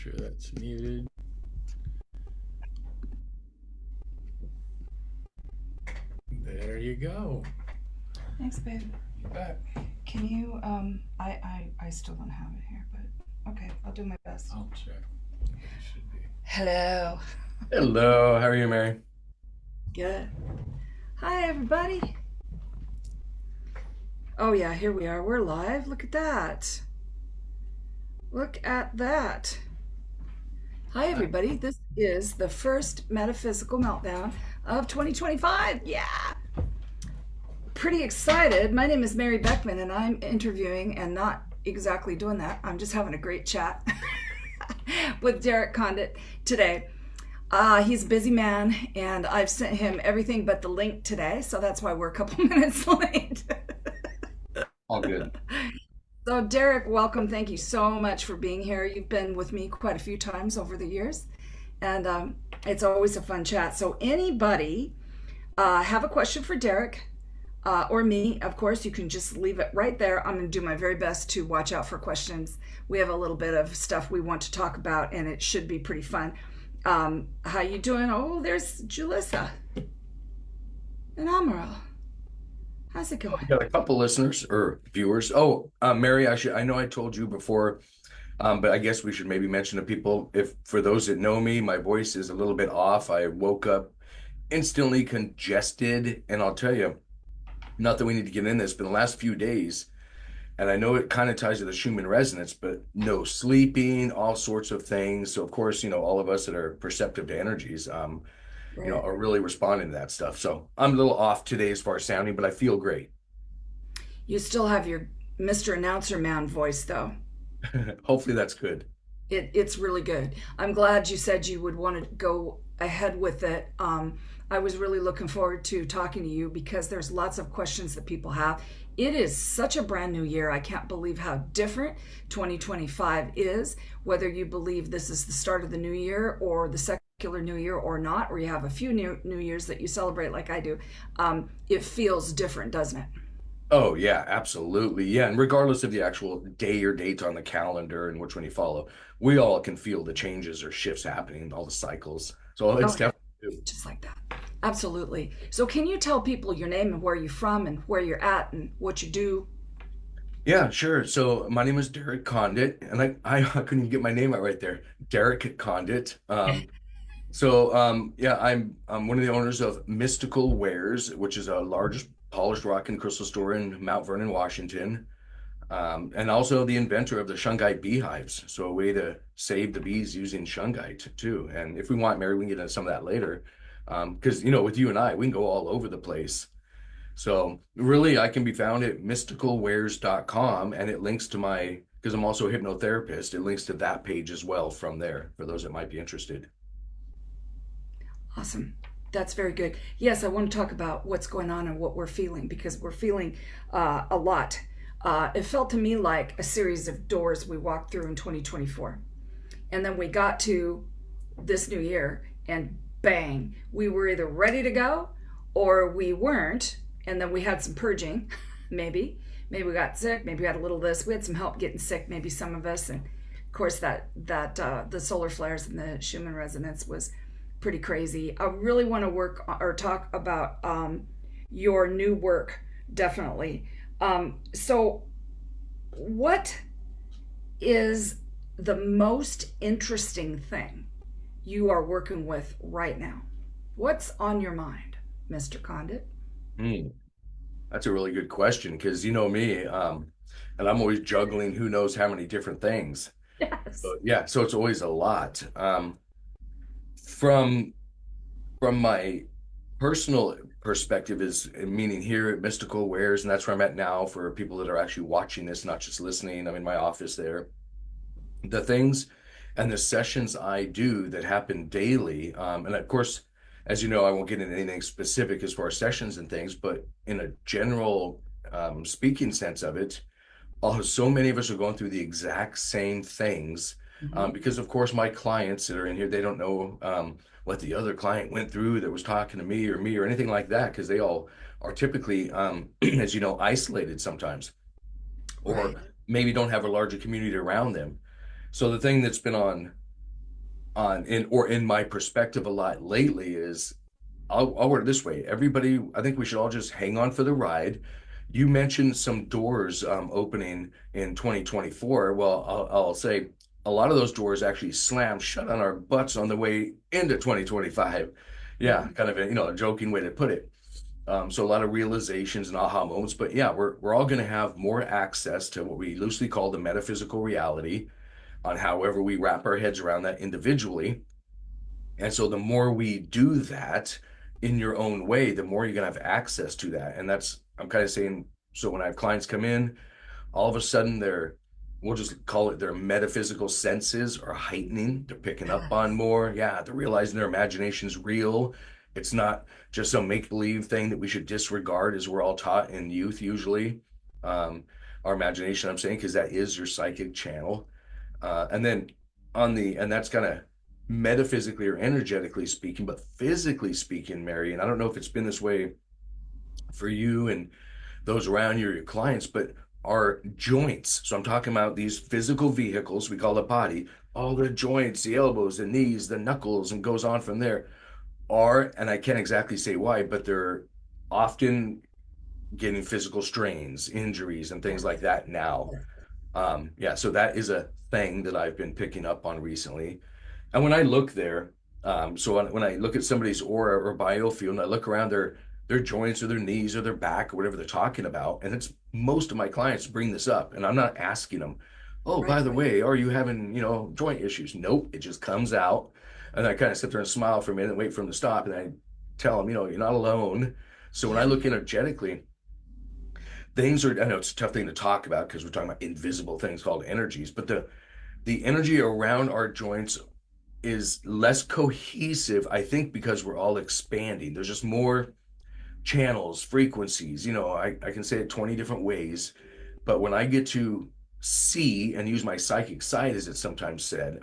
sure that's muted. There you go. Thanks, babe. You bet. Can you, I still don't have it here, but okay, I'll do my best. I'll check. It should be. Hello. Hello. How are you, Mary? Good. Hi, everybody. Oh, yeah, here we are. We're live. Look at that. Look at that. Hi, everybody. This is the first Metaphysical Meltdown of 2025. Yeah. Pretty excited. My name is Mary Beckman, and I'm interviewing and not exactly doing that. I'm just having a great chat with Derek Condit today. He's a busy man, and I've sent him everything but the link today, so that's why we're a couple minutes late. All good. So, Derek, welcome. Thank you so much for being here. You've been with me quite a few times over the years, and it's always a fun chat. So, anybody have a question for Derek or me, of course, you can just leave it right there. I'm going to do my very best to watch out for questions. We have a little bit of stuff we want to talk about, and it should be pretty fun. How you doing? Oh, there's Julissa and Amaral. How's it going? We got a couple listeners or viewers. Oh, Mary, I know I told you before, but I guess we should maybe mention to people, if for those that know me, my voice is a little bit off. I woke up instantly congested, and I'll tell you, not that we need to get in this, but the last few days, and I know it kind of ties to the Schumann resonance, but no sleeping, all sorts of things. So of course, all of us that are perceptive to energies, are really responding to that stuff. So I'm a little off today as far as sounding, but I feel great. You still have your Mr. Announcer Man voice, though. Hopefully that's good. It's really good. I'm glad you said you would want to go ahead with it. I was really looking forward to talking to you because there's lots of questions that people have. It is such a brand new year. I can't believe how different 2025 is, whether you believe this is the start of the new year or the secular new year or not, or you have a few new years that you celebrate like I do. It feels different, doesn't it? Oh yeah, absolutely. Yeah. And regardless of the actual day or date on the calendar and which one you follow, we all can feel the changes or shifts happening, all the cycles. So it's Oh, yeah, definitely. just like that. Absolutely. So can you tell people your name and where you're from and where you're at and what you do? Yeah, sure. So my name is Derek Condit, and I couldn't even get my name out right there. Derek Condit. Yeah, I'm one of the owners of Mystical Wares, which is a large polished rock and crystal store in Mount Vernon, Washington. And also the inventor of the shungite beehives. So a way to save the bees using shungite too. And if we want, Mary, we can get into some of that later. Because with you and I, we can go all over the place. So really, I can be found at mysticalwares.com, and it links to because I'm also a hypnotherapist, it links to that page as well from there for those that might be interested. Awesome. That's very good. Yes, I want to talk about what's going on and what we're feeling because we're feeling a lot. It felt to me like a series of doors we walked through in 2024. And then we got to this new year and bang, we were either ready to go or we weren't. And then we had some purging, maybe. Maybe we got sick, maybe we had a little of this. We had some help getting sick, maybe some of us. And of course, the solar flares and the Schumann resonance was pretty crazy. I really want to work or talk about your new work, definitely. So, what is the most interesting thing you are working with right now? What's on your mind, Mr. Condit? Hmm. That's a really good question because you know me, and I'm always juggling who knows how many different things. Yes. So, yeah, so it's always a lot. From from my personal perspective is meaning here at Mystical Wares, and that's where I'm at now for people that are actually watching this, not just listening. I'm in my office there. The things and the sessions I do that happen daily, and of course, as you know, I won't get into anything specific as far as sessions and things, but in a general speaking sense of it, so many of us are going through the exact same things Mm-hmm. because, of course, my clients that are in here, they don't know what the other client went through that was talking to me or anything like that because they all are typically, as you know, isolated sometimes or Right. maybe don't have a larger community around them. So the thing that's been on in my perspective a lot lately is I'll word it this way. Everybody, I think we should all just hang on for the ride. You mentioned some doors opening in 2024. Well, I'll say a lot of those doors actually slammed shut on our butts on the way into 2025. Yeah, Mhm. kind of a joking way to put it. So a lot of realizations and aha moments. But yeah, we're all going to have more access to what we loosely call the metaphysical reality on however we wrap our heads around that individually. And so the more we do that in your own way, the more you're gonna have access to that. And that's I'm kind of saying, so when I have clients come in, all of a sudden we'll just call it their metaphysical senses are heightening. They're picking up on more. Yeah, they're realizing their imagination's real. It's not just some make-believe thing that we should disregard as we're all taught in youth usually. Um, our imagination, I'm saying, because that is your psychic channel. And then and that's kind of metaphysically or energetically speaking, but physically speaking, Mary, and I don't know if it's been this way for you and those around you or your clients, but our joints. So I'm talking about these physical vehicles we call the body, all the joints, the elbows, the knees, the knuckles, and goes on from there are, and I can't exactly say why, but they're often getting physical strains, injuries, and things like Yes. that now. Yes. Yeah, so that is a thing that I've been picking up on recently. And when I look there, so when I look at somebody's aura or biofield and I look around their joints or their knees or their back or whatever they're talking about, and it's most of my clients bring this up, and I'm not asking them, oh, Right. by the way, are you having, joint issues? Nope, it just comes out. And I kind of sit there and smile for a minute and wait for them to stop, and I tell them, you're not alone. So when I Yeah. look energetically, things are, I know it's a tough thing to talk about because we're talking about invisible things called energies, but the energy around our joints is less cohesive, I think, because we're all expanding. There's just more channels, frequencies. I can say it 20 different ways, but when I get to see and use my psychic sight, as it's sometimes said,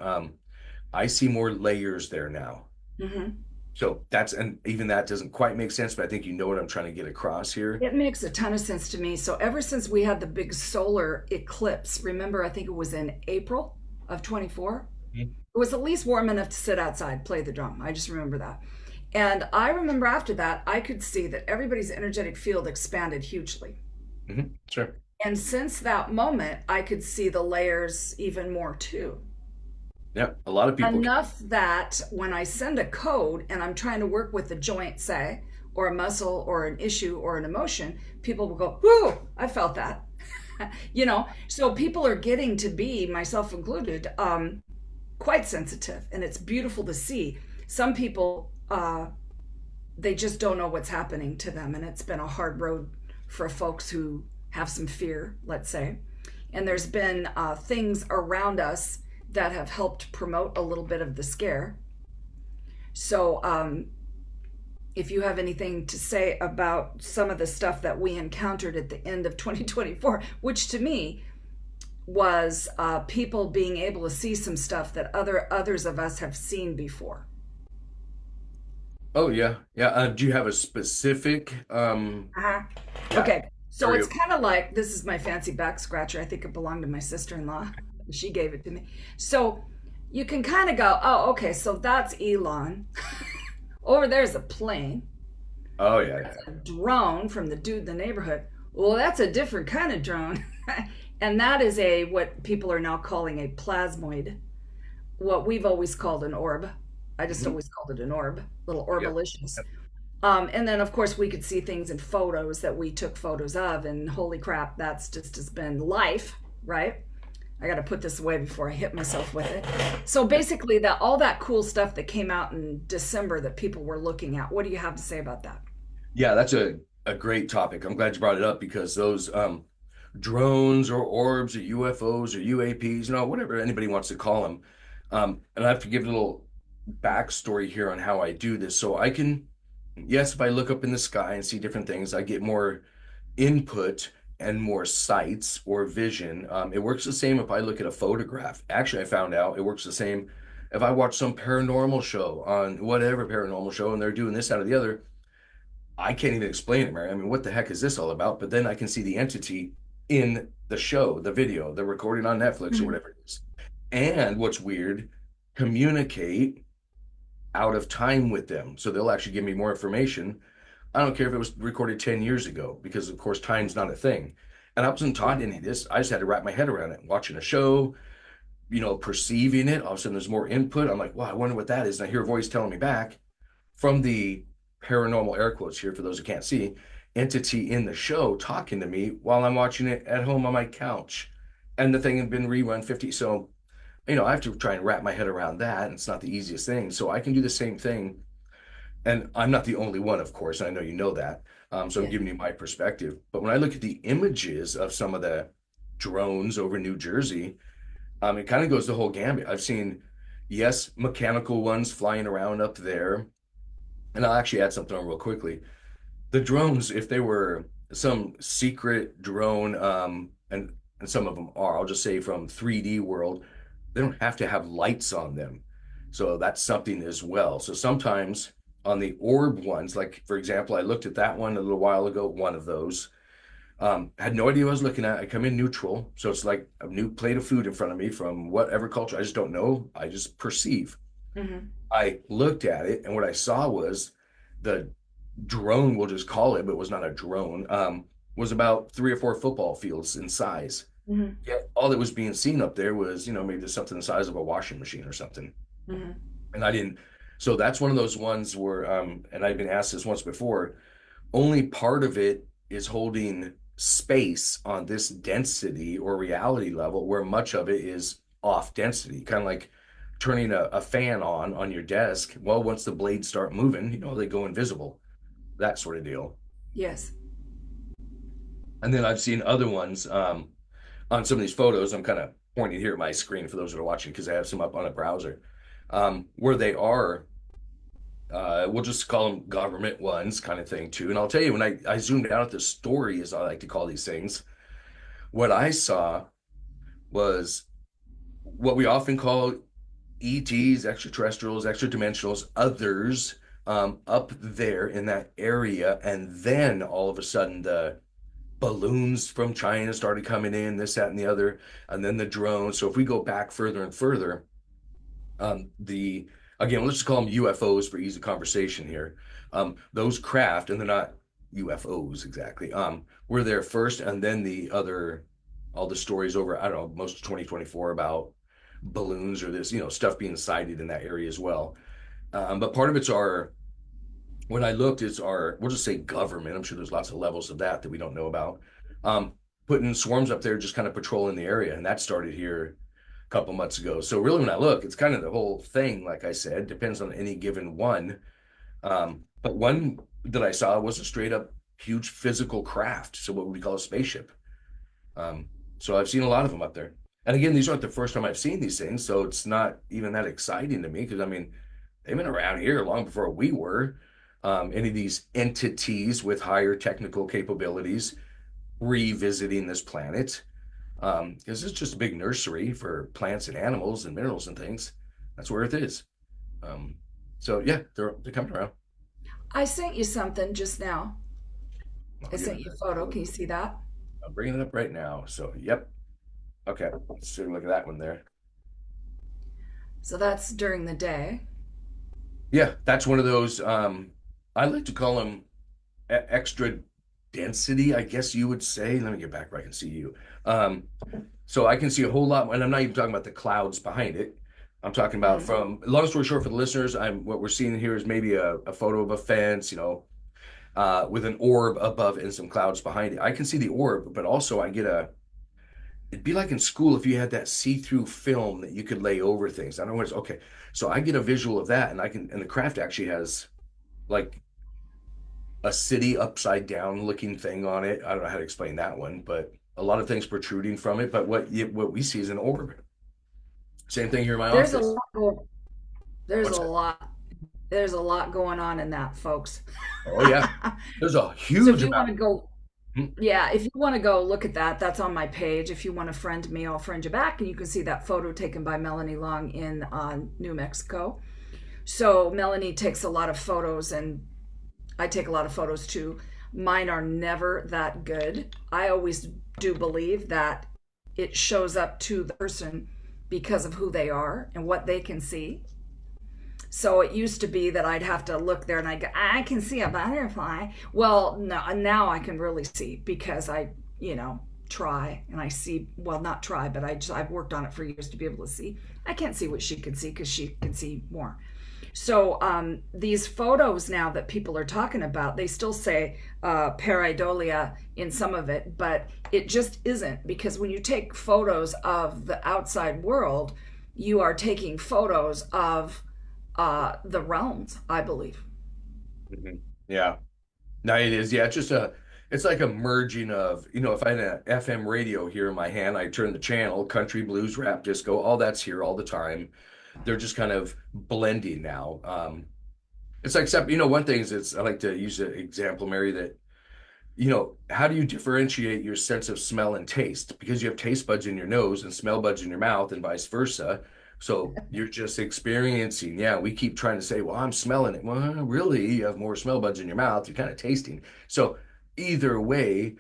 I see more layers there now. Hmm. So and even that doesn't quite make sense, but I think you know what I'm trying to get across here. It makes a ton of sense to me. So ever since we had the big solar eclipse, remember, I think it was in April of 24. It was at least warm enough to sit outside, play the drum. I just remember that. And I remember after that, I could see that everybody's energetic field expanded hugely. Sure. And since that moment, I could see the layers even more too. Yeah, a lot of people can. Enough that when I send a code and I'm trying to work with a joint, say, or a muscle or an issue or an emotion, people will go, whoo, I felt that. So people are getting to be, myself included, quite sensitive, and it's beautiful to see. Some people, they just don't know what's happening to them, and it's been a hard road for folks who have some fear, let's say. And there's been things around us that have helped promote a little bit of the scare. So, if you have anything to say about some of the stuff that we encountered at the end of 2024, which to me was people being able to see some stuff that others of us have seen before. Oh yeah, yeah. Do you have a specific Uh-huh. yeah, Okay, so area? it's kind of like this is my fancy back scratcher. I think it belonged to my sister-in-law. She gave it to me. So you can kind of go, oh, okay, so that's Elon. Over there's a plane. Oh yeah, That's yeah. a drone from the dude in the neighborhood. Well, that's a different kind of drone. And that is a what people are now calling a plasmoid, what we've always called an orb. I just Mhm. always called it an orb, little Yep. orbalicious. Yep. And then, of course, we could see things in photos that we took photos of, and holy crap, that's just has been life, right? I got to put this away before I hit myself with it. So basically, that all that cool stuff that came out in December that people were looking at. What do you have to say about that? Yeah, that's a great topic. I'm glad you brought it up because those drones or orbs or UFOs or UAPs, whatever anybody wants to call them. And I have to give a little backstory here on how I do this. So I can, yes, if I look up in the sky and see different things, I get more input and more sights or vision. It works the same if I look at a photograph. Actually, I found out it works the same if I watch some paranormal show on whatever paranormal show and they're doing this out of the other. I can't even explain it, Mary. I mean, what the heck is this all about? But then I can see the entity in the show, the video, the recording on Netflix or Mhm. whatever it is. And what's weird, communicate out of time with them. So they'll actually give me more information. I don't care if it was recorded 10 years ago, because of course time's not a thing. And I wasn't taught any of this. I just had to wrap my head around it. Watching a show, perceiving it. All of a sudden there's more input. I'm like, wow, I wonder what that is. And I hear a voice telling me back from the paranormal, air quotes here for those who can't see, entity in the show talking to me while I'm watching it at home on my couch. And the thing had been rerun 50. So, I have to try and wrap my head around that. And it's not the easiest thing. So I can do the same thing. And I'm not the only one, of course. I know you know that. So I'm Yeah. giving you my perspective. But when I look at the images of some of the drones over New Jersey, it kind of goes the whole gambit. I've seen, yes, mechanical ones flying around up there. And I'll actually add something on real quickly. The drones, if they were some secret drone, and some of them are, I'll just say from 3D world, they don't have to have lights on them. So that's something as well. So sometimes on the orb ones, like for example, I looked at that one a little while ago, one of those. Had no idea what I was looking at. I come in neutral. So it's like a new plate of food in front of me from whatever culture. I just don't know. I just perceive. Hmm. I looked at it, and what I saw was the drone, we'll just call it, but it was not a drone, was about 3 or 4 football fields in size. Hmm. Yet all that was being seen up there was, maybe just something the size of a washing machine or something. Hmm. And I didn't. So that's one of those ones where, and I've been asked this once before, only part of it is holding space on this density or reality level, where much of it is off density, kind of like turning a fan on your desk. Well, once the blades start moving, they go invisible, that sort of deal. Yes. And then I've seen other ones, on some of these photos. I'm kind of pointing here at my screen for those that are watching because I have some up on a browser, where they are, we'll just call them government ones kind of thing too. And I'll tell you, when I zoomed out at the story, as I like to call these things, what I saw was what we often call ETs, extraterrestrials, extra dimensionals, others, up there in that area. And then all of a sudden, the balloons from China started coming in, this, that, and the other, and then the drones. So if we go back further and further, the again, let's just call them UFOs for ease of conversation here. Those craft, and they're not UFOs exactly, were there first, and then all the stories over, I don't know, most of 2024 about balloons or this, stuff being sighted in that area as well. But part of it's when I looked, it's we'll just say government. I'm sure there's lots of levels of that we don't know about. Um, Putting swarms up there, just kind of patrolling the area, and that started here a couple months ago. So really, when I look, it's kind of the whole thing. Like I said, depends on any given one. But one that I saw was a straight up huge physical craft. So what we call a spaceship. Um, so I've seen a lot of them up there. And again, these aren't the first time I've seen these things, so it's not even that exciting to me because I mean, they've been around here long before we were. Any of these entities with higher technical capabilities revisiting this planet, because it's just a big nursery for plants and animals and minerals and things. That's where Earth is. Um, so yeah, they're coming around. I sent you something just now. I'll I give sent it. you a photo. Can you see that? I'm bringing it up right now. So yep. Okay, let's see. Look at that one there. So that's during the day. Yeah, that's one of those. I like to call them extra density, I guess you would say. Let me get back where I can see you. Um, so I can see a whole lot, and I'm not even talking about the clouds behind it. I'm talking about, Hmm. from long story short for the listeners, what we're seeing here is maybe a photo of a fence, with an orb above it and some clouds behind it. I can see the orb, but also I get it'd be like in school if you had that see-through film that you could lay over things. I don't know what it's okay. So I get a visual of that, and the craft actually has like a city upside down looking thing on it. I don't know how to explain that one, but a lot of things protruding from it. But what we see is an orb. Same thing here in my There's a office. lot. There's a What's that? lot. There's a lot going on in that, folks. Oh yeah, there's a So if huge you want amount. to go, Hmm. yeah, if you want to go look at that, that's on my page. If you want to friend me, I'll friend you back, and you can see that photo taken by Melanie Long in New Mexico. So Melanie takes a lot of photos, and I take a lot of photos too. Mine are never that good. I always do believe that it shows up to the person because of who they are and what they can see. So it used to be that I'd have to look there and I go, I can see a butterfly. Well, no, now I can really see because I, try and I see, well, not try, but I've worked on it for years to be able to see. I can't see what she can see because she can see more. So these photos now that people are talking about, they still say pareidolia in some of it, but it just isn't, because when you take photos of the outside world, you are taking photos of the realms, I believe. Mhm. Yeah. No, it is. Yeah, it's like a merging of, if I had an FM radio here in my hand, I turn the channel, country, blues, rap, disco, all that's here all the time. They're just kind of blending now. It's like, except, one thing is, I like to use an example, Mary, that, how do you differentiate your sense of smell and taste? Because you have taste buds in your nose and smell buds in your mouth and vice versa. So you're just experiencing. Yeah, we keep trying to say, well, I'm smelling it. Well, really, you have more smell buds in your mouth. You're kind of tasting. So either way,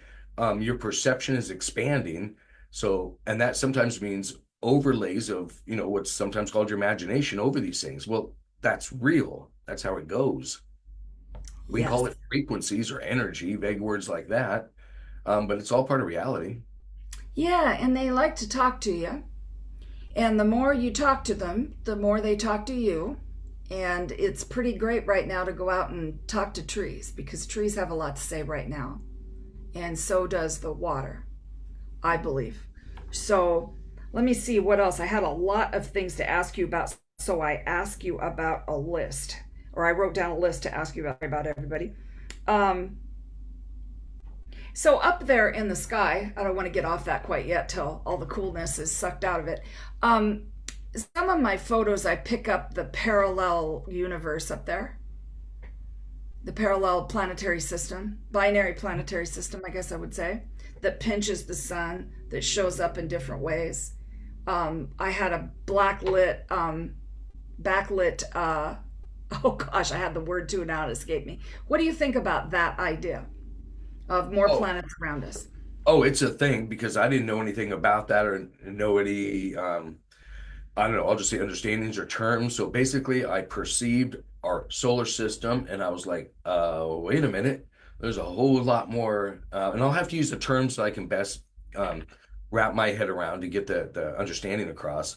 your perception is expanding. So, and that sometimes means overlays of, what's sometimes called your imagination over these things. Well, that's real. That's how it goes. We can Yes. call it frequencies or energy, vague words like that, but it's all part of reality. Yeah, and they like to talk to you. And the more you talk to them, the more they talk to you. And it's pretty great right now to go out and talk to trees because trees have a lot to say right now. And so does the water, I believe. So let me see what else. I had a lot of things to ask you about. So I asked you about a list, or I wrote down a list to ask you about everybody. Um, so up there in the sky, I don't want to get off that quite yet till all the coolness is sucked out of it. Um, some of my photos, I pick up the parallel universe up there, the parallel planetary system, binary planetary system, I guess I would say, that pinches the sun, that shows up in different ways. I had a backlit, oh gosh, I had the word to now, it escaped me. What do you think about that idea of more Oh, planets around us? oh, it's a thing because I didn't know anything about that or know any, I don't know, I'll just say understandings or terms. So basically, I perceived our solar system and I was like, wait a minute, there's a whole lot more. And I'll have to use the terms so I can best um, wrap my head around to get the understanding across.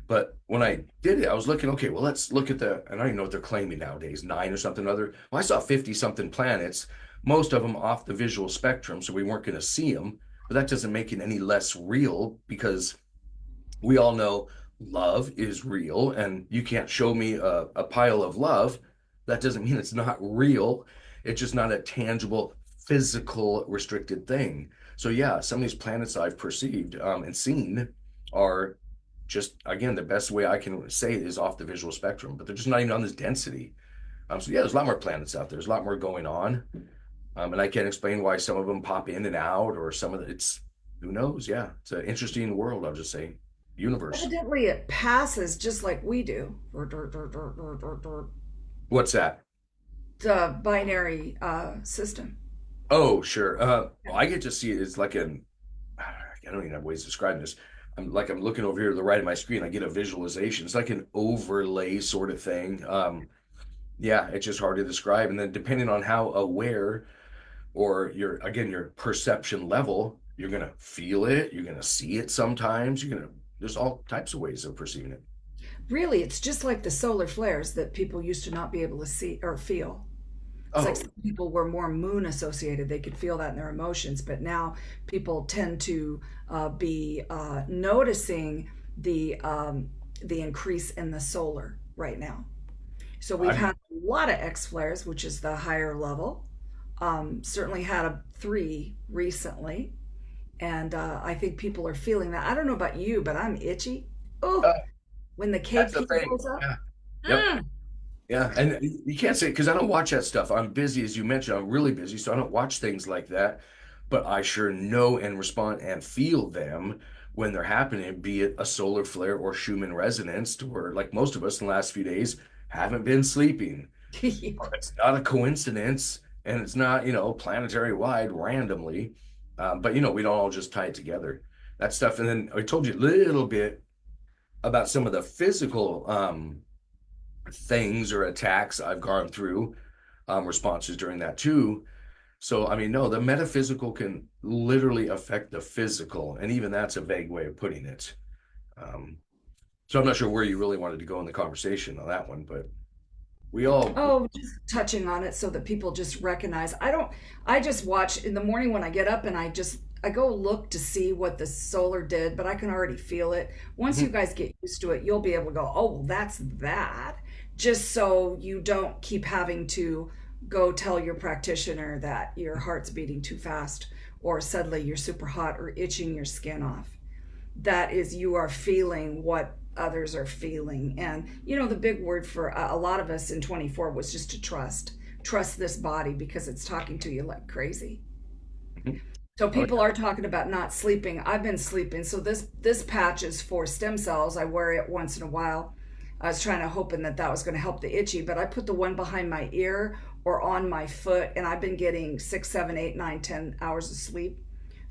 But when I did it, I was looking, okay, well, let's look at I don't even know what they're claiming nowadays, nine or something other. Well, I saw 50 something planets, most of them off the visual spectrum, so we weren't going to see them. But that doesn't make it any less real because we all know love is real, and you can't show me a pile of love. That doesn't mean it's not real. It's just not a tangible, physical, restricted thing. So yeah, some of these planets I've perceived and seen are just, again, the best way I can say it is off the visual spectrum, but they're just not even on this density. So yeah, there's a lot more planets out there. There's a lot more going on, and I can't explain why some of them pop in and out, or some of it's who knows. Yeah, it's an interesting world. I'll just say universe. Evidently, it passes just like we do. What's that? The binary system. Oh, sure. Well, I get to see it. It's like I don't even have ways to describe this. I'm looking over here to the right of my screen. I get a visualization. It's like an overlay sort of thing. Yeah, it's just hard to describe. And then depending on how aware or your perception level, you're gonna feel it. You're gonna see it sometimes. There's all types of ways of perceiving it. Really, it's just like the solar flares that people used to not be able to see or feel. It's like Oh, some people were more moon associated. They could feel that in their emotions, but now people tend to be noticing the increase in the solar right now. So we've I'm had a lot of X flares, which is the higher level. Certainly had a three recently, and I think people are feeling that. I don't know about you, but I'm itchy. Oh, uh, when the that's the KP thing. goes up. Yeah. Yep. Mm. Yeah, and you can't say because I don't watch that stuff. I'm busy, as you mentioned. I'm really busy, so I don't watch things like that. But I sure know and respond and feel them when they're happening, be it a solar flare or Schumann resonance, or like most of us in the last few days haven't been sleeping. It's not a coincidence, and it's not, planetary wide randomly. But we don't all just tie it together. That stuff. And then I told you a little bit about some of the physical things or attacks I've gone through, responses during that too. So, I mean, no, the metaphysical can literally affect the physical, and even that's a vague way of putting it. Um, so I'm not sure where you really wanted to go in the conversation on that one, but we all, Oh, just touching on it so that people just recognize. I just watch in the morning when I get up and I go look to see what the solar did, but I can already feel it. Once you Mhm. guys get used to it, you'll be able to go, oh, well, that's that. Just so you don't keep having to go tell your practitioner that your heart's beating too fast or suddenly you're super hot or itching your skin off. That is, you are feeling what others are feeling. And the big word for a lot of us in 24 was just to trust this body because it's talking to you like crazy. Mhm. So Oh people are talking about not sleeping. I've been sleeping. So this patch is for stem cells. I wear it once in a while. I was trying to hoping that was going to help the itchy, but I put the one behind my ear or on my foot, and I've been getting 6, 7, 8, 9, 10 hours of sleep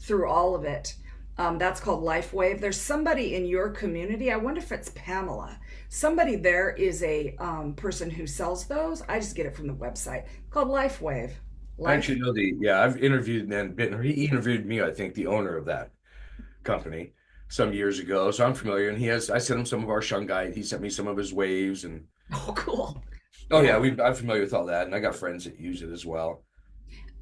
through all of it. That's called Life Wave. There's somebody in your community. I wonder if it's Pamela. Somebody there is a person who sells those. I just get it from the website called Life Wave. I Life. actually know yeah, I've interviewed and been, or he interviewed me, I think, the owner of that company some years ago. So I'm familiar. And I sent him some of our shungite. He sent me some of his waves. And Oh, cool. oh, yeah, Yeah. I'm familiar with all that. And I got friends that use it as well.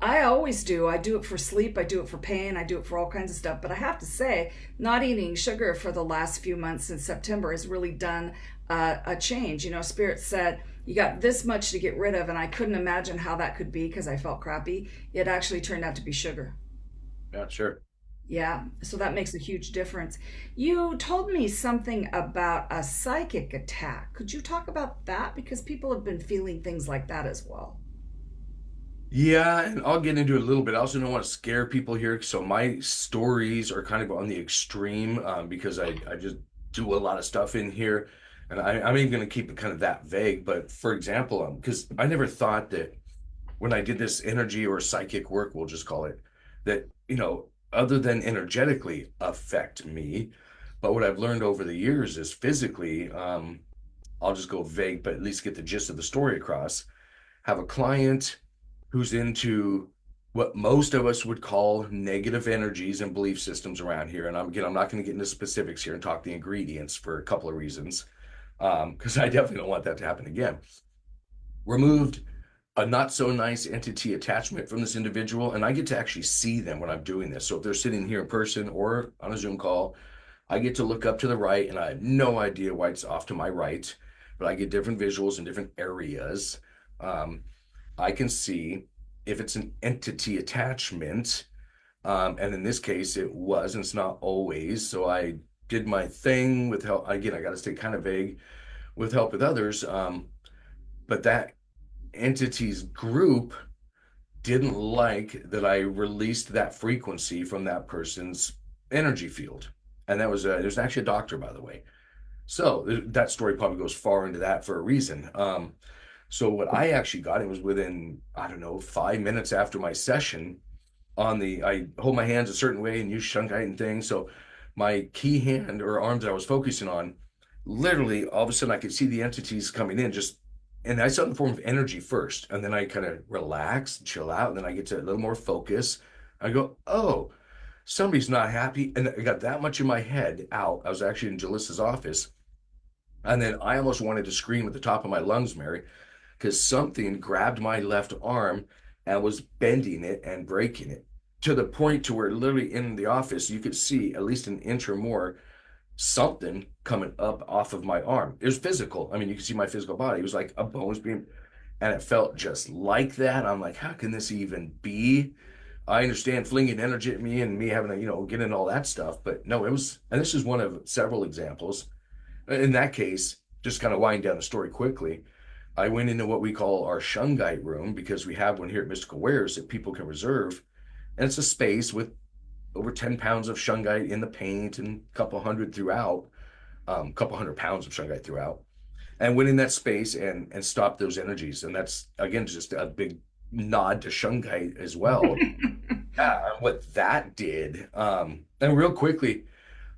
I always do. I do it for sleep. I do it for pain. I do it for all kinds of stuff. But I have to say, not eating sugar for the last few months since September has really done a change. Spirit said, you got this much to get rid of. And I couldn't imagine how that could be because I felt crappy. It actually turned out to be sugar. Yeah, sure. Yeah. So that makes a huge difference. You told me something about a psychic attack. Could you talk about that? Because people have been feeling things like that as well. Yeah, and I'll get into it a little bit. I also don't want to scare people here. So my stories are kind of on the extreme, because I just do a lot of stuff in here. And I'm even going to keep it kind of that vague. But for example, because I never thought that when I did this energy or psychic work, we'll just call it, that, other than energetically affect me. But what I've learned over the years is physically, I'll just go vague, but at least get the gist of the story across. Have a client who's into what most of us would call negative energies and belief systems around here. And I'm not going to get into specifics here and talk the ingredients for a couple of reasons, because I definitely don't want that to happen again. Removed a not so nice entity attachment from this individual, and I get to actually see them when I'm doing this. So if they're sitting here in person or on a Zoom call, I get to look up to the right, and I have no idea why it's off to my right, but I get different visuals in different areas. Um, I can see if it's an entity attachment, and in this case, it was, and it's not always. So I did my thing with help. Again, I got to stay kind of vague with help with others, but that entity's group didn't like that I released that frequency from that person's energy field. And there's actually a doctor, by the way. So that story probably goes far into that for a reason. So what I actually got, it was within, I don't know, 5 minutes after my session. I hold my hands a certain way and use shungite and things. So my key hand or arms that I was focusing on, literally all of a sudden I could see the entities coming in, and I saw it in the form of energy first, and then I kind of relax, chill out, and then I get to a little more focus. I go, oh, somebody's not happy, and I got that much in my head out. I was actually in Jalissa's office, and then I almost wanted to scream at the top of my lungs, Mary, because something grabbed my left arm and was bending it and breaking it to the point to where literally in the office you could see at least an inch or more something coming up off of my arm. It was physical. I mean, you can see my physical body. It was like a bones being, and it felt just like that. I'm like, how can this even be? I understand flinging energy at me and me having to, get in all that stuff, but no, it was, and this is one of several examples. In that case, just kind of wind down the story quickly. I went into what we call our shungite room because we have one here at Mystical Wares that people can reserve. And it's a space with over 10 pounds of shungite in the paint and a couple hundred throughout, a couple 100 pounds of shungite throughout. And went in that space and stopped those energies. And that's, again, just a big nod to shungite as well. What that did. And real quickly,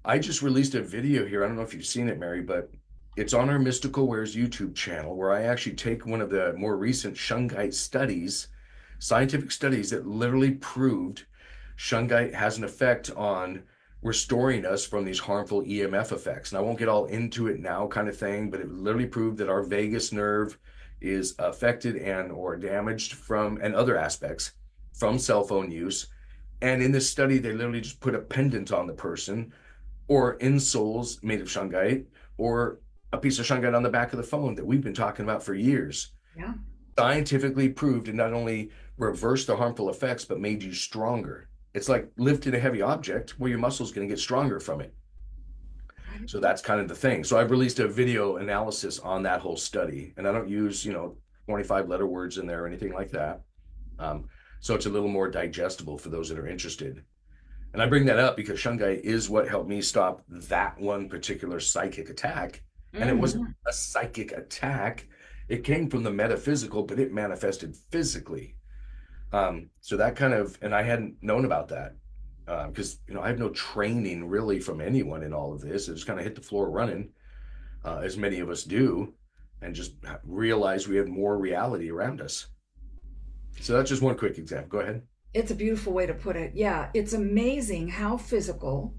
I just released a video here. I don't know if you've seen it, Mary, but it's on our Mystical Wares YouTube channel where I actually take one of the more recent Shungite studies, scientific studies that literally proved Shungite has an effect on restoring us from these harmful EMF effects. And I won't get all into it now kind of thing, but it literally proved that our vagus nerve is affected and or damaged from, and other aspects from cell phone use. And in this study, they literally just put a pendant on the person or insoles made of shungite or a piece of shungite on the back of the phone that we've been talking about for years. Yeah. Scientifically proved to not only reverse the harmful effects, but made you stronger. It's like lifting a heavy object where your muscle's going to get stronger from it. Right. So that's kind of the thing. So I've released a video analysis on that whole study, and I don't use, 25 letter words in there or anything like that. So it's a little more digestible for those that are interested. And I bring that up because shungite is what helped me stop that one particular psychic attack. And it wasn't Mhm. a psychic attack. It came from the metaphysical, but it manifested physically. So that kind of, and I hadn't known about that because, I have no training really from anyone in all of this. I just kind of hit the floor running, as many of us do, and just realize we have more reality around us. So that's just one quick example. Go ahead. It's a beautiful way to put it. Yeah, it's amazing how physical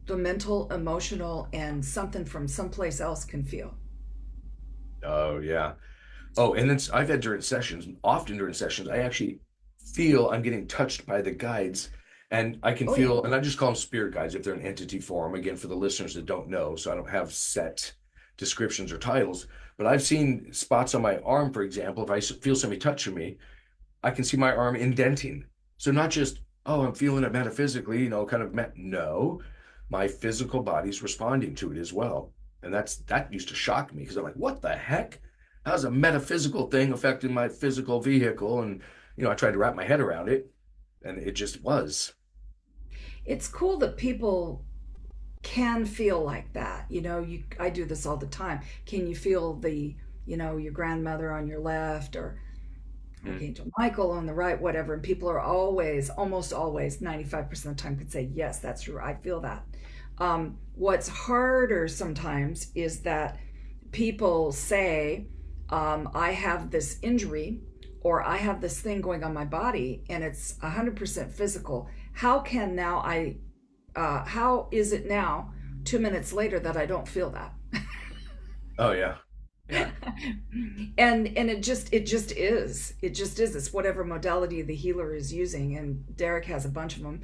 the mental, emotional, and something from someplace else can feel. Oh, yeah. Oh, and then I've had during sessions, often during sessions, I actually feel I'm getting touched by the guides, and I can Oh, yeah. feel, and I just call them spirit guides if they're an entity form. Again, for the listeners that don't know, so I don't have set descriptions or titles, but I've seen spots on my arm, for example, if I feel somebody touching me, I can see my arm indenting. So not just, oh, I'm feeling it metaphysically, kind of, no, my physical body's responding to it as well. And that used to shock me because I'm like, what the heck? How's a metaphysical thing affecting my physical vehicle? And, I tried to wrap my head around it and it just was. It's cool that people can feel like that. I do this all the time. Can you feel your grandmother on your left or Mm. Archangel Michael on the right, whatever? And people are always, almost always, 95% of the time can say, yes, that's true. I feel that. What's harder sometimes is that people say, I have this injury or I have this thing going on my body and it's 100% physical. How is it now, 2 minutes later, that I don't feel that? Oh, yeah. Yeah. And it just is it's whatever modality the healer is using, and Derek has a bunch of them.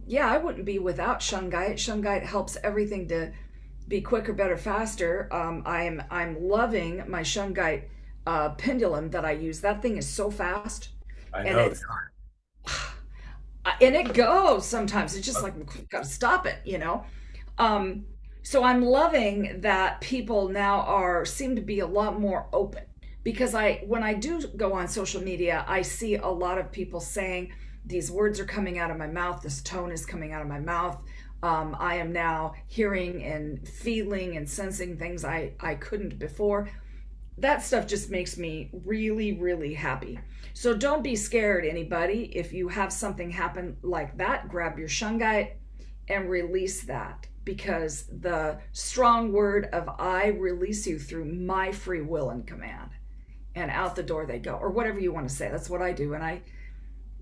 Yeah, I wouldn't be without shungite helps everything to be quicker, better, faster. I'm loving my shungite pendulum that I use. That thing is so fast, I and know they it's are. and it goes sometimes. It's just like, gotta stop it. Um, so I'm loving that people now seem to be a lot more open, because when I do go on social media, I see a lot of people saying these words are coming out of my mouth, this tone is coming out of my mouth. I am now hearing and feeling and sensing things I couldn't before. That stuff just makes me really, really happy. So don't be scared, anybody. If you have something happen like that, grab your shungite and release that, because the strong word of I release you through my free will and command, and out the door they go, or whatever you want to say. That's what I do, and I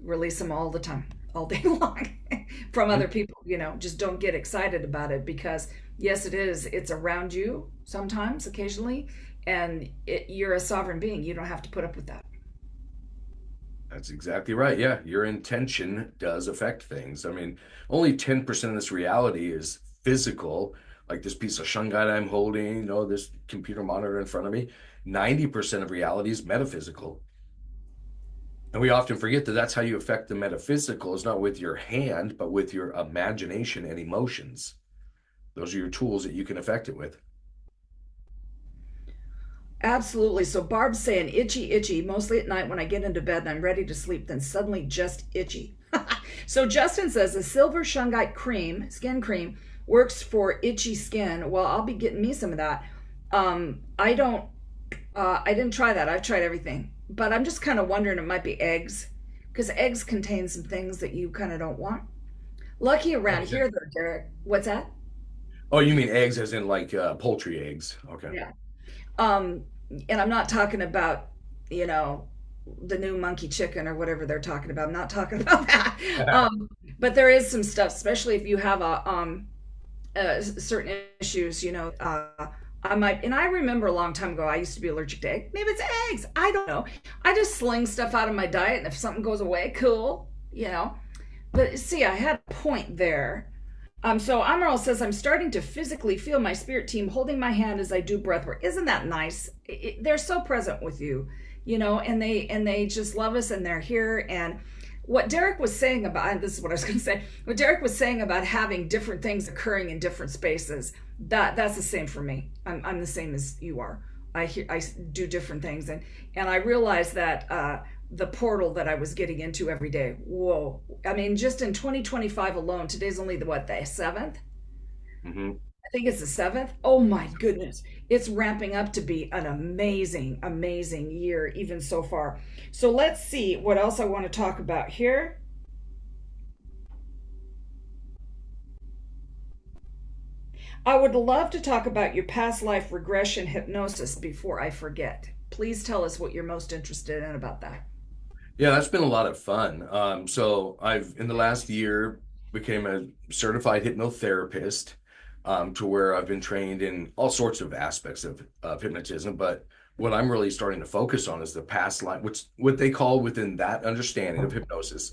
release them all the time, all day long, from other people. Just don't get excited about it, because yes, it's around you sometimes, occasionally, and you're a sovereign being. You don't have to put up with that. That's exactly right. Yeah, your intention does affect things. I mean, only 10% of this reality is physical, like this piece of shungite I'm holding, this computer monitor in front of me. 90% of reality is metaphysical. And we often forget that that's how you affect the metaphysical, is not with your hand, but with your imagination and emotions. Those are your tools that you can affect it with. Absolutely. So Barb's saying itchy, itchy, mostly at night when I get into bed and I'm ready to sleep, then suddenly just itchy. So Justin says a silver shungite cream, skin cream, works for itchy skin. Well, I'll be getting me some of that. I didn't try that. I've tried everything, but I'm just kind of wondering, it might be eggs, because eggs contain some things that you kind of don't want. Lucky Oh, around here, though, Derek. What's that? oh, you mean eggs as in like poultry eggs? Okay. Yeah. Um, and I'm not talking about, you know, the new monkey chicken or whatever they're talking about. I'm not talking about that. But there is some stuff, especially if you have certain issues, I might, and I remember a long time ago, I used to be allergic to eggs. Maybe it's eggs. I don't know. I just sling stuff out of my diet, and if something goes away, cool. But see, I had a point there. So Amaral says, I'm starting to physically feel my spirit team holding my hand as I do breath work. Isn't that nice? They're so present with you, and they just love us, and they're here. And what Derek was saying about, and this is what I was going to say, what Derek was saying about having different things occurring in different spaces, that's the same for me. I'm the same as you are. I do different things, and I realized that the portal that I was getting into every day. Whoa! I mean, just in 2025 alone, today's only the 7th. Hmm. I think it's the 7th. Oh my goodness. It's ramping up to be an amazing, amazing year, even so far. So let's see what else I want to talk about here. I would love to talk about your past life regression hypnosis before I forget. Please tell us what you're most interested in about that. Yeah, that's been a lot of fun. So I've in the last year became a certified hypnotherapist, to where I've been trained in all sorts of aspects of hypnotism. But what I'm really starting to focus on is the past life, which what they call within that understanding of hypnosis,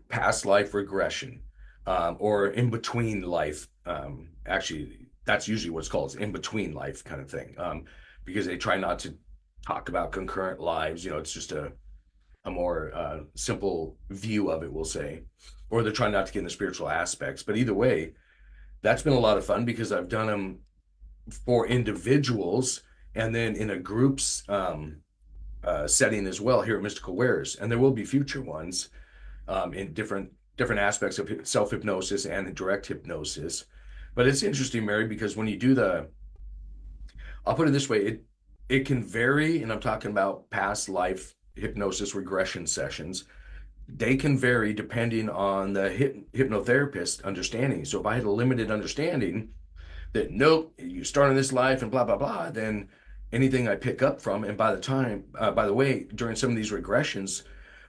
past life regression, or in between life. Actually, that's usually what's called, in between life kind of thing, because they try not to talk about concurrent lives. It's just a more simple view of it, we'll say, or they're trying not to get into spiritual aspects. But either way, that's been a lot of fun because I've done them for individuals and then in a group's setting as well here at Mystical Wares, and there will be future ones in different aspects of self hypnosis and direct hypnosis. But it's interesting, Mary, because when you do I'll put it this way, it can vary, and I'm talking about past life hypnosis regression sessions. They can vary depending on the hypnotherapist understanding. So if I had a limited understanding that nope, you start in this life and blah blah blah, then anything I pick up from, and by the way, during some of these regressions,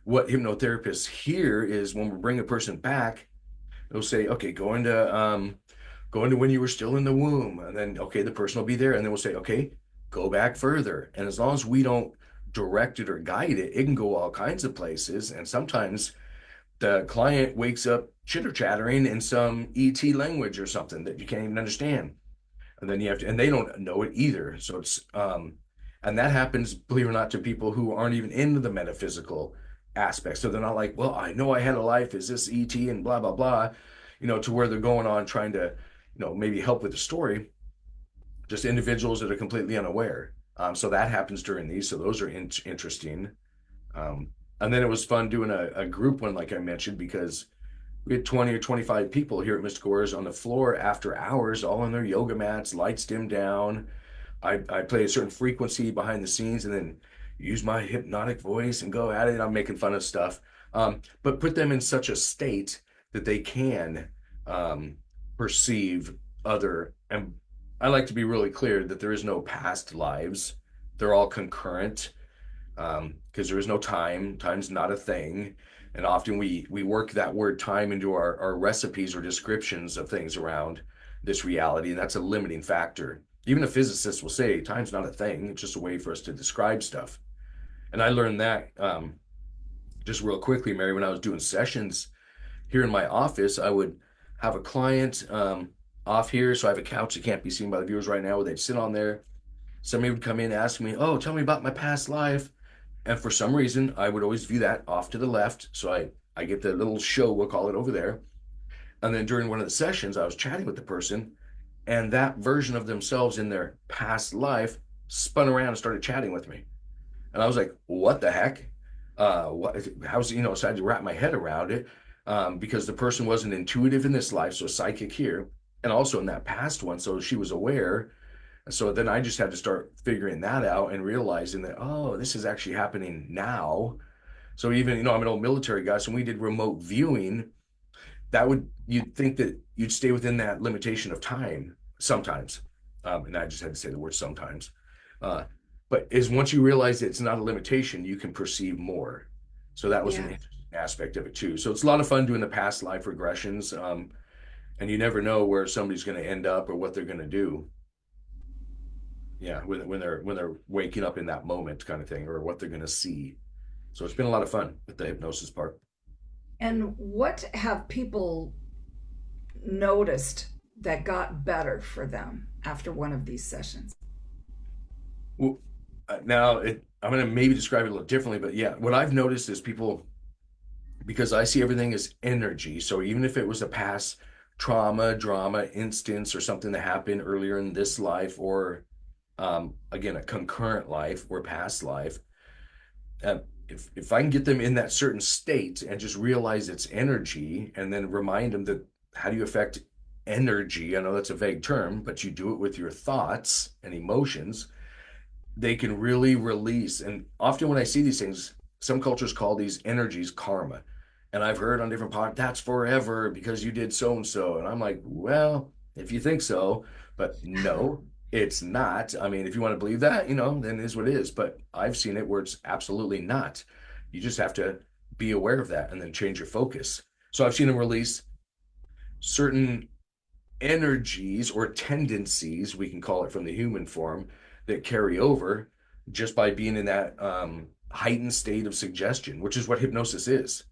what hypnotherapists hear is when we bring a person back, they'll say, okay, go into when you were still in the womb, and then okay, the person will be there, and then we'll say, okay, go back further, and as long as we don't direct it or guide it, it can go all kinds of places, and sometimes the client wakes up chitter chattering in some ET language or something that you can't even understand, and then you have to, and they don't know it either. So and that happens, believe it or not, to people who aren't even into the metaphysical aspect. So they're not like, well, I know I had a life. Is this ET and blah blah blah, to where they're going on trying to, maybe help with the story. Just individuals that are completely unaware. So that happens during these. So those are interesting. Um, and then it was fun doing a group one, like I mentioned, because we had 20 or 25 people here at Mystical Warriors on the floor after hours, all on their yoga mats, lights dimmed down. I play a certain frequency behind the scenes and then use my hypnotic voice and go at it. I'm making fun of stuff, but put them in such a state that they can perceive other. And I like to be really clear that there is no past lives. They're all concurrent, because there is no time. Time's not a thing. And often we work that word time into our recipes or descriptions of things around this reality, and that's a limiting factor. Even a physicist will say time's not a thing, it's just a way for us to describe stuff. And I learned that, just real quickly, Mary, when I was doing sessions here in my office. I would have a client off here, so I have a couch that can't be seen by the viewers right now, where they'd sit on there. Somebody would come in and ask me, oh, tell me about my past life. And for some reason, I would always view that off to the left. So I get the little show, we'll call it, over there. And then during one of the sessions, I was chatting with the person, and that version of themselves in their past life spun around and started chatting with me. And I was like, what the heck? How's, so I had to wrap my head around it, because the person wasn't intuitive in this life, so psychic here, and also in that past one. So she was aware. So then I just had to start figuring that out and realizing that, oh, this is actually happening now. So even, I'm an old military guy, so we did remote viewing. that would, you'd think that you'd stay within that limitation of time sometimes. And I just had to say the word sometimes. Uh, but is once you realize that it's not a limitation, you can perceive more. So that was an Yeah. interesting aspect of it too. So it's a lot of fun doing the past life regressions. And you never know where somebody's going to end up or what they're going to do. Yeah, when they're waking up in that moment kind of thing, or what they're going to see. So it's been a lot of fun with the hypnosis part. And what have people noticed that got better for them after one of these sessions? Well, I'm going to maybe describe it a little differently, but yeah, what I've noticed is people, because I see everything as energy. So even if it was a past trauma, drama, instance, or something that happened earlier in this life, or again, a concurrent life or past life, if I can get them in that certain state and just realize it's energy, and then remind them that how do you affect energy? I know that's a vague term, but you do it with your thoughts and emotions. They can really release. And often when I see these things, some cultures call these energies karma. And I've heard on different podcasts, that's forever because you did so and so. And I'm like, well, if you think so, but no, it's not. I mean, if you want to believe that, then it is what it is. But I've seen it where it's absolutely not. You just have to be aware of that and then change your focus. So I've seen them release certain energies or tendencies, we can call it from the human form, that carry over just by being in that heightened state of suggestion, which is what hypnosis is.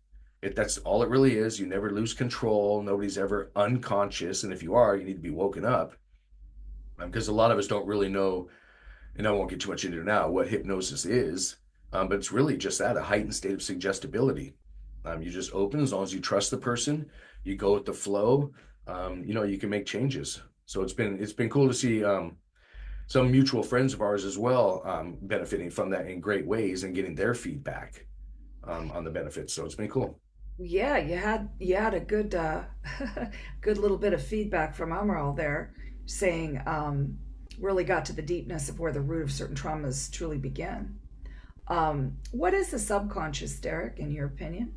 That's all it really is. You never lose control. Nobody's ever unconscious. And if you are, you need to be woken up, because a lot of us don't really know, and I won't get too much into it now, what hypnosis is. But it's really just that, a heightened state of suggestibility. You just open as long as you trust the person, you go with the flow. You can make changes. So it's been cool to see some mutual friends of ours as well benefiting from that in great ways and getting their feedback on the benefits. So it's been cool. Yeah, you had a good good little bit of feedback from Amaral there, saying really got to the deepness of where the root of certain traumas truly begin. What is the subconscious, Derek, in your opinion?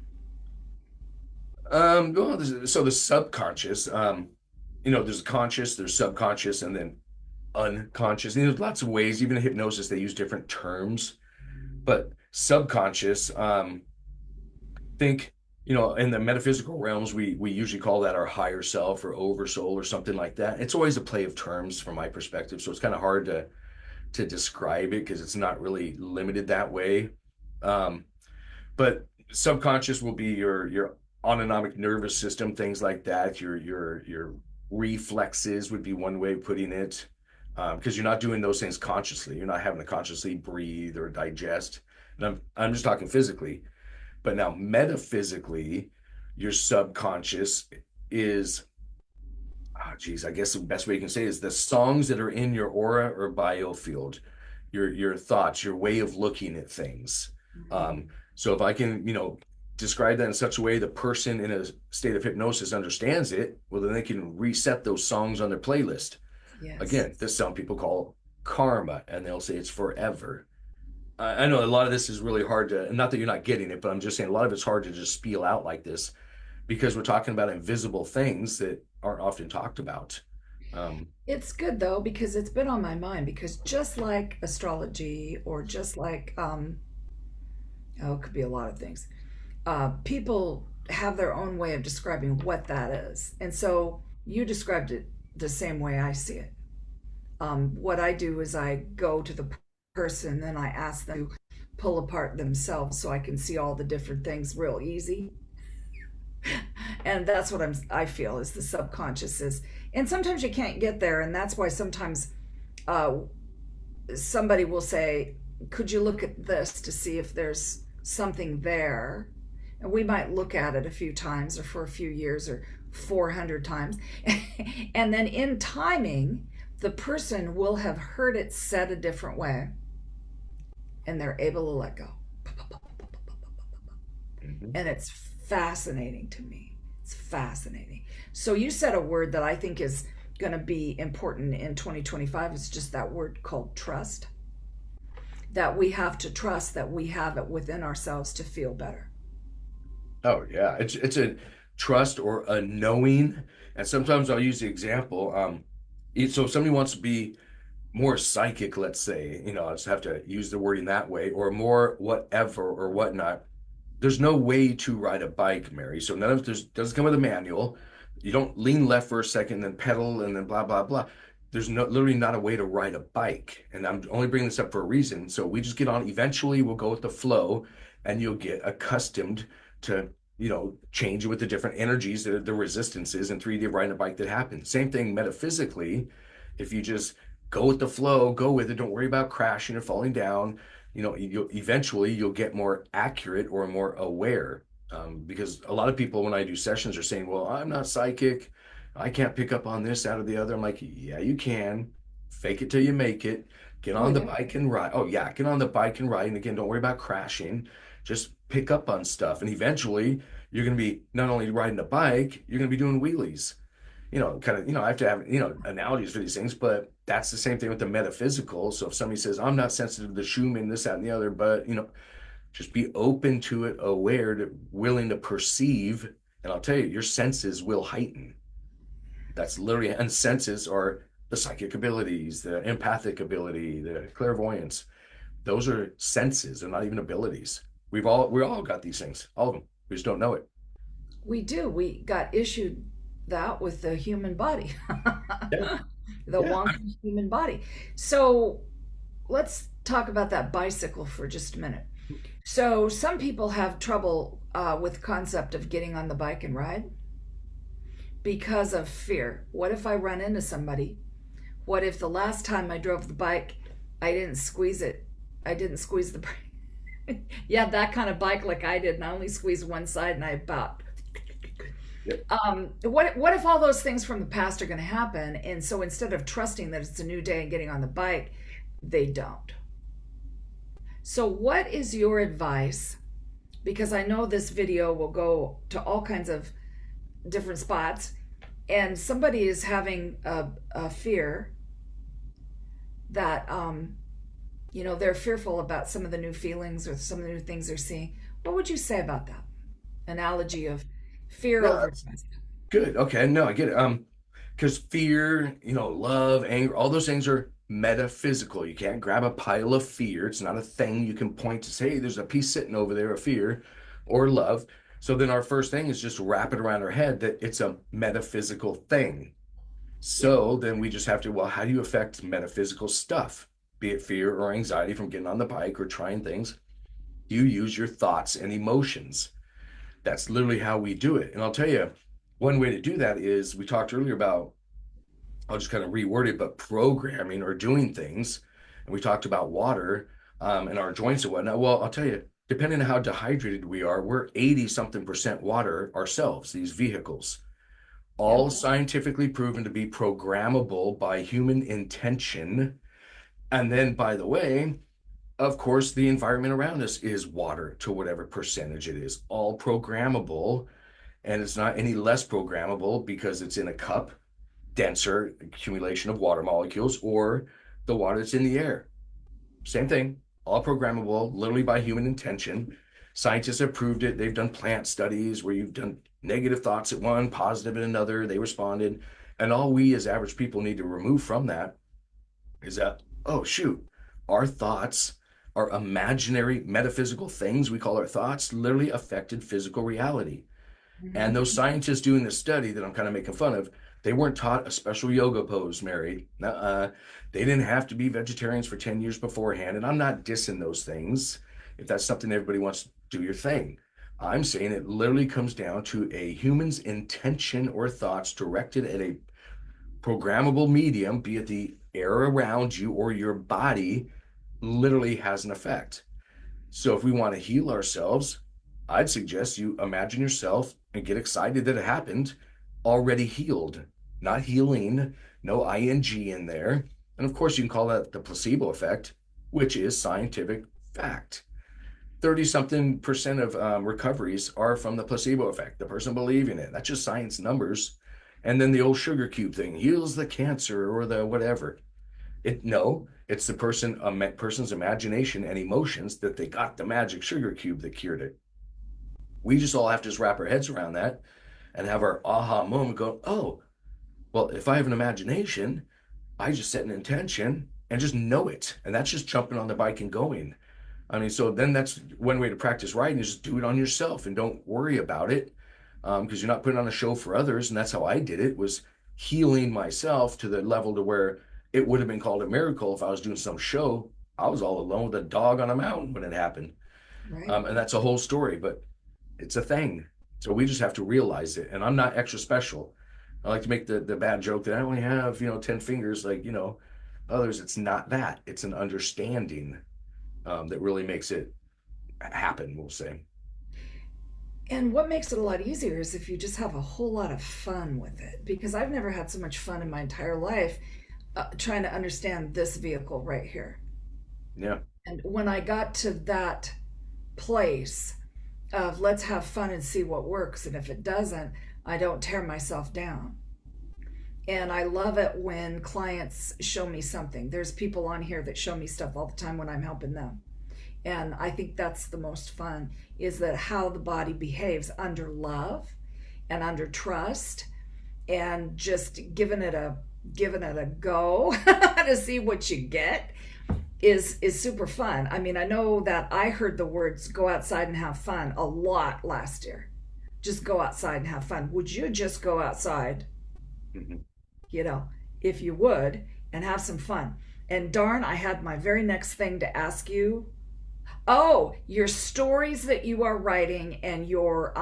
So the subconscious, there's conscious, there's subconscious, and then unconscious. And there's lots of ways. Even in hypnosis, they use different terms. But subconscious, think, in the metaphysical realms, we usually call that our higher self or oversoul or something like that. It's always a play of terms from my perspective, so it's kind of hard to describe it because it's not really limited that way. Um, but subconscious will be your autonomic nervous system, things like that. Your reflexes would be one way of putting it, because you're not doing those things consciously. You're not having to consciously breathe or digest. And I'm just talking physically. But now metaphysically, your subconscious is, geez, I guess the best way you can say is the songs that are in your aura or biofield, your thoughts, your way of looking at things. Mhm. Um, so if I can, describe that in such a way the person in a state of hypnosis understands it, well, then they can reset those songs on their playlist. Yes. Again, this some people call karma, and they'll say it's forever. I know a lot of this is really hard to, not that you're not getting it, but I'm just saying a lot of it's hard to just spiel out like this because we're talking about invisible things that aren't often talked about. Um, It's good though because it's been on my mind because just like astrology or just like oh, it could be a lot of things. People have their own way of describing what that is, and so you described it the same way I see it. What I do is I go to the person, then I ask them to pull apart themselves so I can see all the different things real easy. And that's what I feel is the subconscious is. And sometimes you can't get there, and that's why sometimes uh, somebody will say, "Could you look at this to see if there's something there?" And we might look at it a few times, or for a few years, or 400 times, and then in timing, the person will have heard it said a different way, and they're able to let go. mhm. And it's fascinating to me. It's fascinating. So you said a word that I think is going to be important in 2025. It's just that word called trust. That we have to trust that we have it within ourselves to feel better. Oh yeah, it's a trust or a knowing. And sometimes I'll use the example. So if somebody wants to be more psychic, let's say, I just have to use the wording that way, or more whatever or whatnot. There's no way to ride a bike, Mary. So none of this doesn't come with a manual. You don't lean left for a second, then pedal, and then blah blah blah. There's no literally not a way to ride a bike. And I'm only bringing this up for a reason. So we just get on. Eventually, we'll go with the flow, and you'll get accustomed to change with the different energies, the resistances in 3D of riding a bike that happen. Same thing metaphysically. If you just go with the flow, go with it, don't worry about crashing or falling down, you'll get more accurate or more aware. Because a lot of people, when I do sessions, are saying, well, I'm not psychic, I can't pick up on this, out of the other. I'm like, yeah, you can. Fake it till you make it. Get Oh on the yeah. bike and ride. Oh yeah, get on the bike and ride. And again, don't worry about crashing. Just pick up on stuff, and eventually you're going to be not only riding a bike, you're going to be doing wheelies. Kind of, I have to have, analogies for these things, but that's the same thing with the metaphysical. So if somebody says, I'm not sensitive to the Schumann, this, that, and the other, but, just be open to it, aware, willing to perceive. And I'll tell you, your senses will heighten. That's literally, and senses are the psychic abilities, the empathic ability, the clairvoyance. Those are senses. They're not even abilities. We all got these things, all of them. We just don't know it. We do. We got issued that with the human body, Yeah. the Yeah. wonky human body. So let's talk about that bicycle for just a minute. So some people have trouble with the concept of getting on the bike and ride because of fear. What if I run into somebody? What if the last time I drove the bike, I didn't squeeze it? I didn't squeeze the brake. Yeah, that kind of bike like I did, and I only squeezed one side, and I about. Yep. What if all those things from the past are going to happen, and so instead of trusting that it's a new day and getting on the bike, they don't. So what is your advice? Because I know this video will go to all kinds of different spots, and somebody is having a fear that they're fearful about some of the new feelings or some of the new things they're seeing. What would you say about that analogy of fear No, over that's trust? good. Okay. No, I get it. Because fear, love, anger, all those things are metaphysical. You can't grab a pile of fear. It's not a thing you can point to say, hey, there's a piece sitting over there of fear or love. So then our first thing is just wrap it around our head that it's a metaphysical thing. Yeah. So then we just have to, well, how do you affect metaphysical stuff, be it fear or anxiety from getting on the bike or trying things? You use your thoughts and emotions. That's literally how we do it. And I'll tell you, one way to do that is we talked earlier about, I'll just kind of reword it, but programming or doing things. And we talked about water and our joints and whatnot. Well, I'll tell you, depending on how dehydrated we are, we're 80 something percent water ourselves, these vehicles, Yeah. all scientifically proven to be programmable by human intention. And then, by the way, of course, the environment around us is water to whatever percentage it is, all programmable. And it's not any less programmable because it's in a cup, denser accumulation of water molecules, or the water that's in the air. Same thing, all programmable, literally by human intention. Scientists have proved it. They've done plant studies where you've done negative thoughts at one, positive at another. They responded. And all we as average people need to remove from that is that, oh, shoot, our thoughts, our imaginary metaphysical things we call our thoughts, literally affected physical reality. And Mhm. those scientists doing this study that I'm kind of making fun of, they weren't taught a special yoga pose, Mary. They didn't have to be vegetarians for 10 years beforehand. And I'm not dissing those things. If that's something everybody wants to do, your thing. I'm saying it literally comes down to a human's intention or thoughts directed at a programmable medium, be it the air around you or your body, literally has an effect. So if we want to heal ourselves, I'd suggest you imagine yourself and get excited that it happened already healed, not healing, no ing in there. And of course, you can call that the placebo effect, which is scientific fact. 30 something percent of recoveries are from the placebo effect, the person believing it. That's just science numbers. And then the old sugar cube thing heals the cancer or the whatever. It's the person's imagination and emotions that they got the magic sugar cube that cured it. We just all have to just wrap our heads around that and have our aha moment go, oh, well, if I have an imagination, I just set an intention and just know it. And that's just jumping on the bike and going. I mean, so then that's one way to practice writing is just do it on yourself and don't worry about it, because you're not putting on a show for others. And that's how I did it, was healing myself to the level to where it would have been called a miracle if I was doing some show. I was all alone with a dog on a mountain when it happened. Right. And that's a whole story, but it's a thing. So we just have to realize it. And I'm not extra special. I like to make the bad joke that I only have, 10 fingers, like, others. It's not that. It's an understanding that really makes it happen, we'll say. And what makes it a lot easier is if you just have a whole lot of fun with it. Because I've never had so much fun in my entire life trying to understand this vehicle right here. Yeah. And when I got to that place of let's have fun and see what works, and if it doesn't, I don't tear myself down. And I love it when clients show me something. There's people on here that show me stuff all the time when I'm helping them. And I think that's the most fun, is that how the body behaves under love and under trust, and just giving it a go to see what you get is super fun. I mean, I know that I heard the words go outside and have fun a lot last year. Just go outside and have fun. Would you just go outside, Mhm. you know, if you would, and have some fun? And darn, I had my very next thing to ask you. Oh, your stories that you are writing and your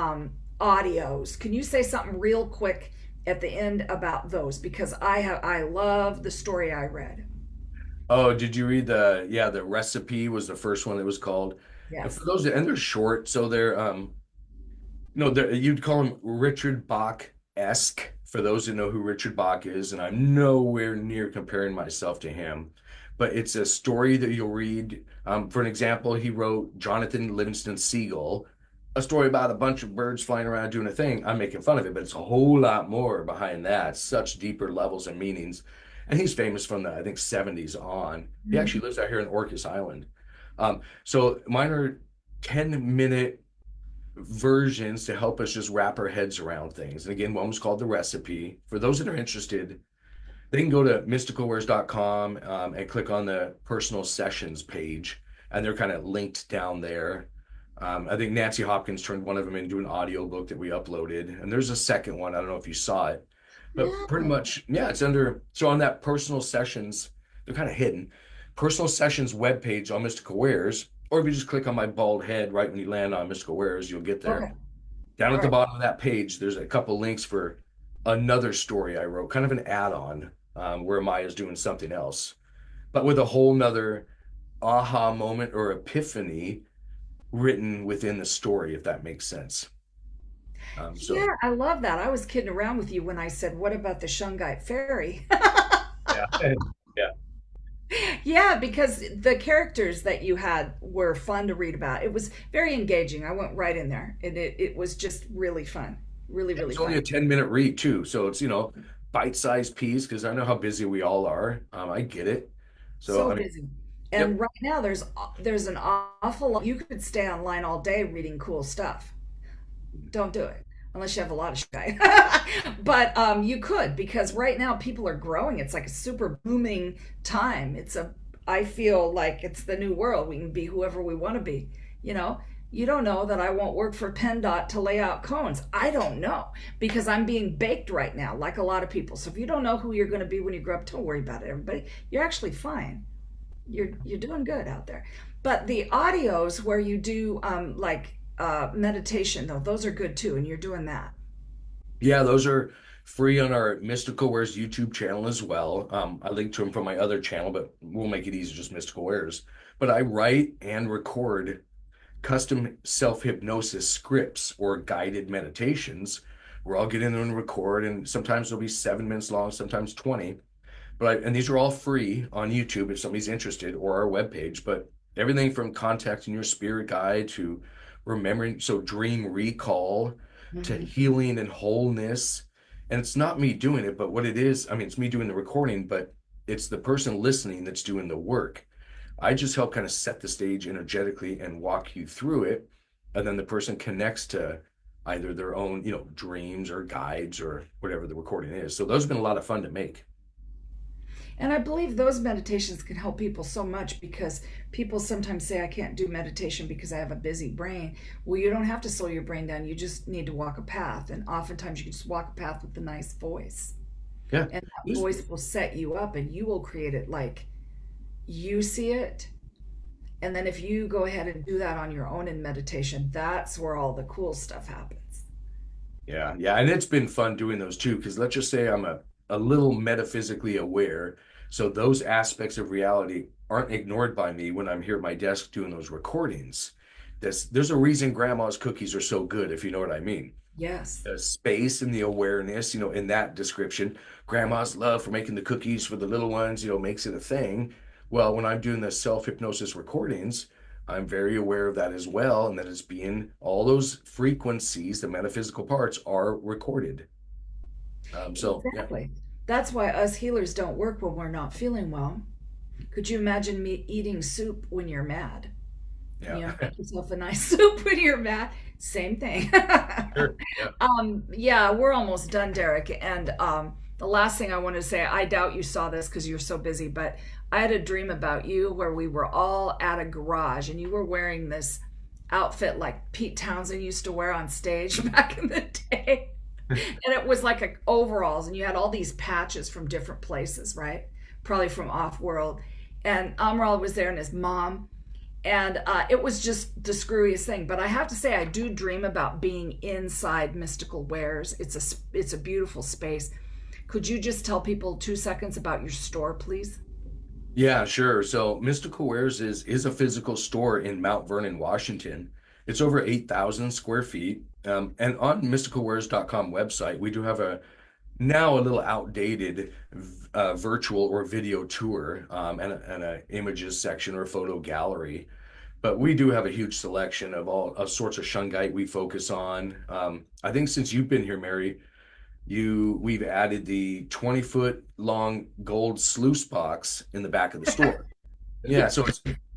audios. Can you say something real quick at the end about those? Because I love the story I read. Oh, did you read the recipe was the first one that was called. And for Yes. those, and they're short, so they're no, you'd call him Richard Bach-esque, for those who know who Richard Bach is, and I'm nowhere near comparing myself to him. But it's a story that you'll read. For an example, he wrote Jonathan Livingston Seagull, a story about a bunch of birds flying around doing a thing. I'm making fun of it, but it's a whole lot more behind that, such deeper levels and meanings. And he's famous from the, I think, 70s on. He actually lives out here in Orcas Island. So mine are 10-minute versions to help us just wrap our heads around things. And again, one was called The Recipe. For those that are interested, they can go to mysticalwares.com and click on the personal sessions page, and they're kind of linked down there. I think Nancy Hopkins turned one of them into an audio book that we uploaded, and there's a second one. I don't know if you saw it, but pretty No. much, yeah, it's under. So on that personal sessions, they're kind of hidden. Personal sessions webpage on Mystical Wares, or if you just click on my bald head right when you land on Mystical Wares, you'll get there. Okay. Down All at the right. bottom of that page, there's a couple links for another story I wrote, kind of an add-on, where Maya's doing something else, but with a whole nother aha moment or epiphany written within the story, if that makes sense. So Yeah, I love that. I was kidding around with you when I said, "What about the Shungite Fairy?" yeah, yeah, Yeah, because the characters that you had were fun to read about. It was very engaging. I went right in there, and it was just really fun. Really, really it's only a fun. 10-minute read too, so it's bite-sized piece because I know how busy we all are. I get it. So So I mean, busy. yep. And right now there's an awful lot. You could stay online all day reading cool stuff. Don't do it unless you have a lot of shit. But you could, because right now people are growing. It's like a super booming time. I feel like it's the new world. We can be whoever we want to be. You know, you don't know that I won't work for PennDOT to lay out cones. I don't know, because I'm being baked right now, like a lot of people. So if you don't know who you're going to be when you grow up, don't worry about it, everybody. You're actually fine. You're doing good out there. But the audios where you do like meditation, though, those are good too, and you're doing that. Yeah, those are free on our Mystical Wares YouTube channel as well. I linked to them from my other channel, but we'll make it easy, just Mystical Wares. But I write and record custom self-hypnosis scripts or guided meditations where I'll get in there and record, and sometimes they'll be 7 minutes long, sometimes 20. And these are all free on YouTube if somebody's interested, or our webpage. But everything from contacting your spirit guide to remembering, so dream recall, to Mm-hmm. healing and wholeness. And it's not me doing it, but what it is, I mean, it's me doing the recording, but it's the person listening that's doing the work. I just help kind of set the stage energetically and walk you through it. And then the person connects to either their own, dreams or guides or whatever the recording is. So those have been a lot of fun to make. And I believe those meditations can help people so much because people sometimes say, I can't do meditation because I have a busy brain. Well, you don't have to slow your brain down. You just need to walk a path. And oftentimes you can just walk a path with a nice voice. Yeah. And that voice will set you up and you will create it like you see it. And then if you go ahead and do that on your own in meditation, that's where all the cool stuff happens. Yeah, yeah, and it's been fun doing those too, because let's just say I'm a little metaphysically aware. So those aspects of reality aren't ignored by me when I'm here at my desk doing those recordings. There's a reason grandma's cookies are so good, if you know what I mean. Yes. The space and the awareness, in that description, grandma's love for making the cookies for the little ones, makes it a thing. Well, when I'm doing the self-hypnosis recordings, I'm very aware of that as well, and that it's being all those frequencies, the metaphysical parts, are recorded. So yeah, Exactly. That's why us healers don't work when we're not feeling well. Could you imagine me eating soup when you're mad? yeah, Make yourself a nice soup when you're mad. Same thing. sure, yeah. Yeah, we're almost done, Derek. And the last thing I want to say, I doubt you saw this because you're so busy, but I had a dream about you where we were all at a garage and you were wearing this outfit like Pete Townsend used to wear on stage back in the day. And it was like overalls, and you had all these patches from different places, right? Probably from off world. And Amaral was there and his mom. And it was just the screwiest thing. But I have to say, I do dream about being inside Mystical Wares. It's a beautiful space. Could you just tell people 2 seconds about your store, please? Yeah, sure. So Mystical Wares is a physical store in Mount Vernon, Washington. It's over 8,000 square feet. And on mysticalwares.com website, we do have now a little outdated virtual or video tour, and a images section or photo gallery. But we do have a huge selection of all sorts of shungite we focus on. I think since you've been here, Mary, we've added the 20-foot long gold sluice box in the back of the store. Yeah, so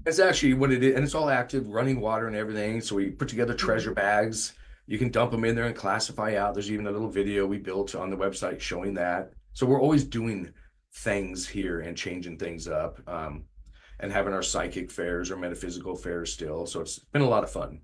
it's actually what it is, and it's all active, running water and everything. So we put together treasure bags. You can dump them in there and classify out. There's even a little video we built on the website showing that. So we're always doing things here and changing things up, and having our psychic fairs or metaphysical fairs still. So it's been a lot of fun.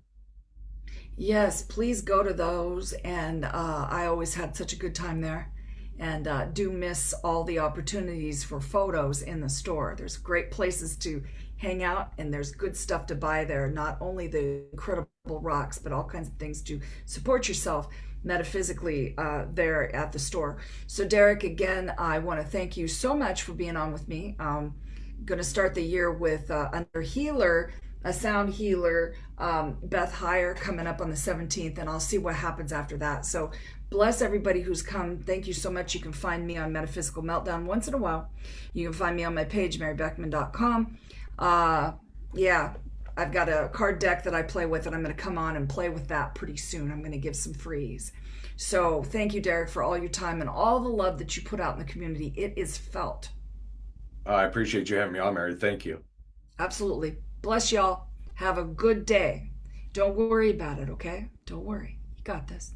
Yes, please go to those. And I always had such a good time there. And do miss all the opportunities for photos in the store. There's great places to hang out, and there's good stuff to buy there. Not only the incredible rocks, but all kinds of things to support yourself metaphysically there at the store. So, Derek, again, I want to thank you so much for being on with me. Going to start the year with another healer, a sound healer, Beth Heyer, coming up on the 17th, and I'll see what happens after that. So bless everybody who's come. Thank you so much. You can find me on Metaphysical Meltdown once in a while. You can find me on my page, marybeckman.com. Yeah, I've got a card deck that I play with, and I'm going to come on and play with that pretty soon. I'm going to give some frees. So thank you, Derek, for all your time and all the love that you put out in the community. It is felt. I appreciate you having me on, Mary. Thank you. Absolutely. Bless y'all. Have a good day. Don't worry about it, okay? Don't worry. You got this.